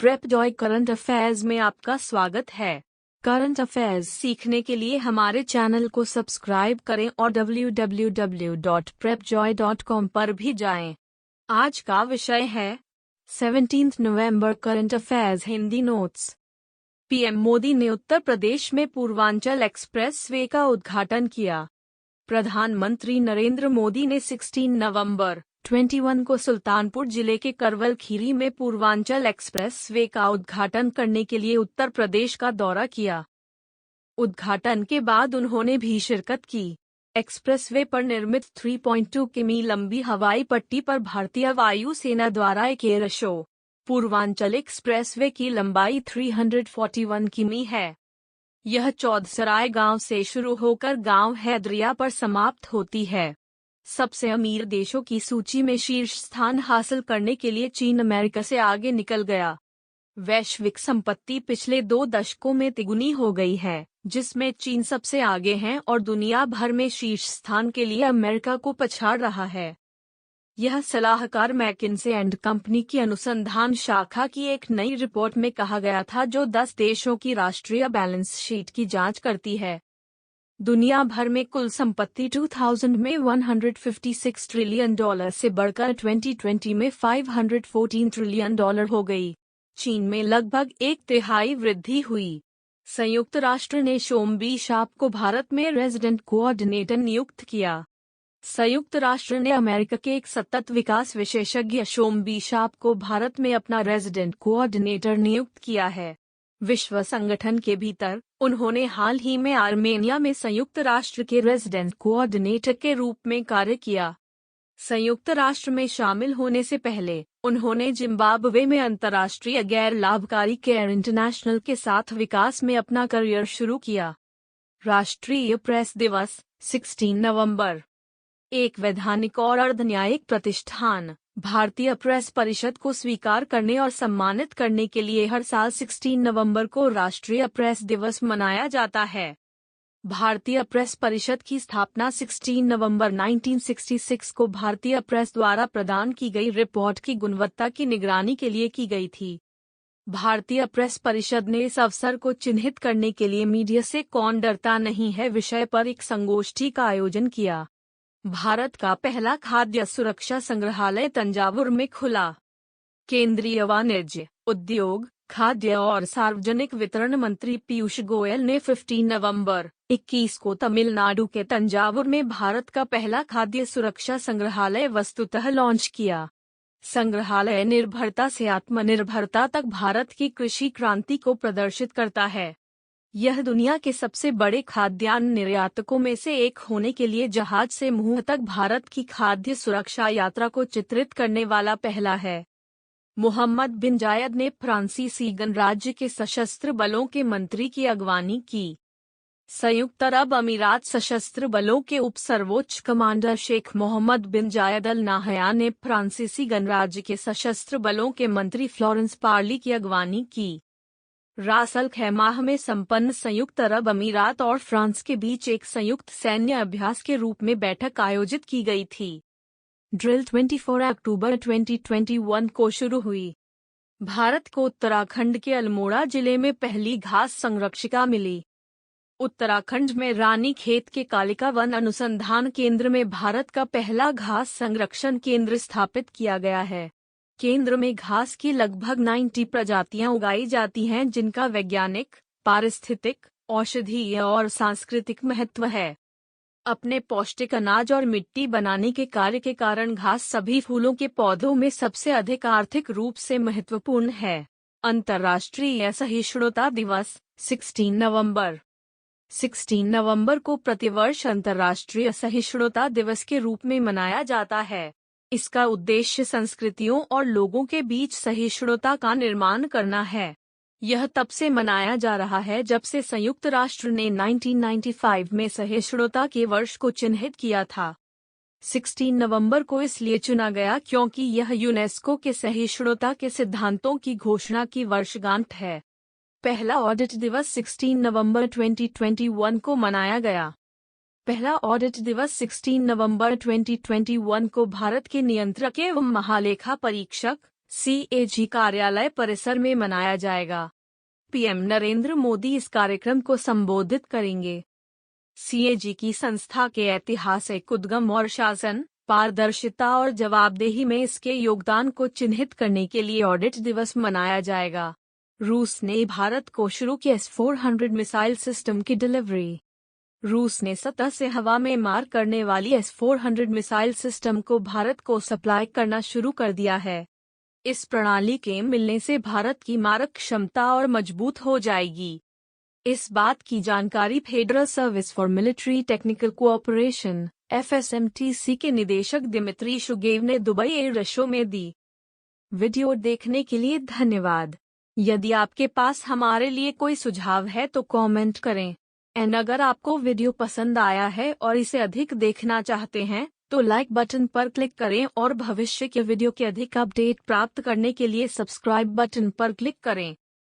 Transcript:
Prep Joy current affairs में आपका स्वागत है। करंट अफेयर्स सीखने के लिए हमारे चैनल को सब्सक्राइब करें और www.prepjoy.com पर भी जाएं। आज का विषय है 17 नवंबर current affairs Hindi notes. PM Modi ने उत्तर प्रदेश में पूर्वांचल एक्सप्रेसवे का उद्घाटन किया। प्रधानमंत्री नरेंद्र मोदी ने 16 नवंबर 21 को सुल्तानपुर जिले के करवल खीरी में पूर्वांचल एक्सप्रेसवे का उद्घाटन करने के लिए उत्तर प्रदेश का दौरा किया। उद्घाटन के बाद उन्होंने भी शिरकत की। एक्सप्रेसवे पर निर्मित 3.2 किमी लंबी हवाई पट्टी पर भारतीय वायु सेना द्वारा एक एयर शो। पूर्वांचल एक्सप्रेसवे की लंबाई 341 किमी है। यह चौधसराय गांव से शुरू होकर गांव हैदरिया पर समाप्त होती है। सबसे अमीर देशों की सूची में शीर्ष स्थान हासिल करने के लिए चीन अमेरिका से आगे निकल गया। वैश्विक संपत्ति पिछले 2 दशकों में तिगुनी हो गई है, जिसमें चीन सबसे आगे है और दुनिया भर में शीर्ष स्थान के लिए अमेरिका को पछाड़ रहा है। यह सलाहकार मैकिन्से एंड कंपनी की अनुसंधान शाखा की एक नई रिपोर्ट में कहा गया था, जो 10 देशों की राष्ट्रीय बैलेंस शीट की जांच करती है। दुनिया भर में कुल संपत्ति 2000 में $156 ट्रिलियन से बढ़कर 2020 में $514 ट्रिलियन हो गई। चीन में लगभग 1/3 वृद्धि हुई। संयुक्त राष्ट्र ने शोम बिशॉप को भारत में रेजिडेंट कोऑर्डिनेटर नियुक्त किया। संयुक्त राष्ट्र ने अमेरिका के एक सतत विकास विशेषज्ञ शोम बिशॉप को भारत में अपना रेजिडेंट कोऑर्डिनेटर नियुक्त किया है। विश्व संगठन के भीतर उन्होंने हाल ही में आर्मेनिया में संयुक्त राष्ट्र के रेजिडेंट कोऑर्डिनेटर के रूप में कार्य किया। संयुक्त राष्ट्र में शामिल होने से पहले उन्होंने जिम्बाब्वे में अंतर्राष्ट्रीय गैर लाभकारी केयर इंटरनेशनल के साथ विकास में अपना करियर शुरू किया। राष्ट्रीय प्रेस दिवस 16 नवंबर। एक वैधानिक और अर्धन्यायिक प्रतिष्ठान भारतीय प्रेस परिषद को स्वीकार करने और सम्मानित करने के लिए हर साल 16 नवंबर को राष्ट्रीय प्रेस दिवस मनाया जाता है। भारतीय प्रेस परिषद की स्थापना 16 नवंबर 1966 को भारतीय प्रेस द्वारा प्रदान की गई रिपोर्ट की गुणवत्ता की निगरानी के लिए की गई थी। भारतीय प्रेस परिषद ने इस अवसर को चिन्हित करने के लिए मीडिया से कौन डरता नहीं है विषय पर एक संगोष्ठी का आयोजन किया। भारत का पहला खाद्य सुरक्षा संग्रहालय तंजावुर में खुला। केंद्रीय वाणिज्य, उद्योग, खाद्य और सार्वजनिक वितरण मंत्री पीयूष गोयल ने 15 नवंबर 21 को तमिलनाडु के तंजावुर में भारत का पहला खाद्य सुरक्षा संग्रहालय वस्तुतः लॉन्च किया। संग्रहालय निर्भरता से आत्मनिर्भरता तक भारत की कृषि क्रांति को प्रदर्शित करता है। यह दुनिया के सबसे बड़े खाद्यान्न निर्यातकों में से एक होने के लिए जहाज से मुंह तक भारत की खाद्य सुरक्षा यात्रा को चित्रित करने वाला पहला है। मोहम्मद बिन जायद ने फ्रांसीसी गणराज्य के सशस्त्र बलों के मंत्री की अगवानी की। संयुक्त अरब अमीरात सशस्त्र बलों के उप सर्वोच्च कमांडर शेख मोहम्मद बिन जायद अल नाहयान ने फ्रांसीसी गणराज्य के सशस्त्र बलों के मंत्री फ्लोरेंस पार्ली की अगवानी की। रास अल खैमाह में संपन्न संयुक्त अरब अमीरात और फ्रांस के बीच एक संयुक्त सैन्य अभ्यास के रूप में बैठक आयोजित की गई थी। ड्रिल 24 अक्टूबर 2021 को शुरू हुई। भारत को उत्तराखंड के अल्मोड़ा जिले में पहली घास संरक्षिका मिली। उत्तराखंड में रानीखेत के कालिका वन अनुसंधान केंद्र में भारत का पहला घास संरक्षण केंद्र स्थापित किया गया है। केंद्र में घास की लगभग 90 प्रजातियां उगाई जाती हैं, जिनका वैज्ञानिक, पारिस्थितिक, औषधीय और सांस्कृतिक महत्व है। अपने पौष्टिक अनाज और मिट्टी बनाने के कार्य के कारण घास सभी फूलों के पौधों में सबसे अधिक आर्थिक रूप से महत्वपूर्ण है। अंतर्राष्ट्रीय सहिष्णुता दिवस 16 नवंबर। 16 नवंबर को प्रतिवर्ष अंतर्राष्ट्रीय सहिष्णुता दिवस के रूप में मनाया जाता है। इसका उद्देश्य संस्कृतियों और लोगों के बीच सहिष्णुता का निर्माण करना है। यह तब से मनाया जा रहा है जब से संयुक्त राष्ट्र ने 1995 में सहिष्णुता के वर्ष को चिन्हित किया था। 16 नवंबर को इसलिए चुना गया क्योंकि यह यूनेस्को के सहिष्णुता के सिद्धांतों की घोषणा की वर्षगांठ है। पहला ऑडिट दिवस 16 नवंबर 2021 को मनाया गया। पहला ऑडिट दिवस 16 नवंबर 2021 को भारत के नियंत्रक एवं महालेखा परीक्षक CAG कार्यालय परिसर में मनाया जाएगा। पीएम नरेंद्र मोदी इस कार्यक्रम को संबोधित करेंगे। CAG की संस्था के ऐतिहासिक उद्गम और शासन, पारदर्शिता और जवाबदेही में इसके योगदान को चिन्हित करने के लिए ऑडिट दिवस मनाया जाएगा। रूस ने भारत को शुरू किया S-400 मिसाइल सिस्टम की डिलीवरी। रूस ने सतह से हवा में मार करने वाली S-400 मिसाइल सिस्टम को भारत को सप्लाई करना शुरू कर दिया है। इस प्रणाली के मिलने से भारत की मारक क्षमता और मजबूत हो जाएगी। इस बात की जानकारी federal service for military technical cooperation FSMTC के निदेशक दिमित्री शुगेव ने दुबई एयर शो में दी। वीडियो देखने के लिए धन्यवाद। यदि आपके पास हमारे लिए कोई सुझाव है तो कमेंट करें। अगर आपको वीडियो पसंद आया है और इसे अधिक देखना चाहते हैं तो लाइक बटन पर क्लिक करें और भविष्य के वीडियो के अधिक अपडेट प्राप्त करने के लिए सब्सक्राइब बटन पर क्लिक करें।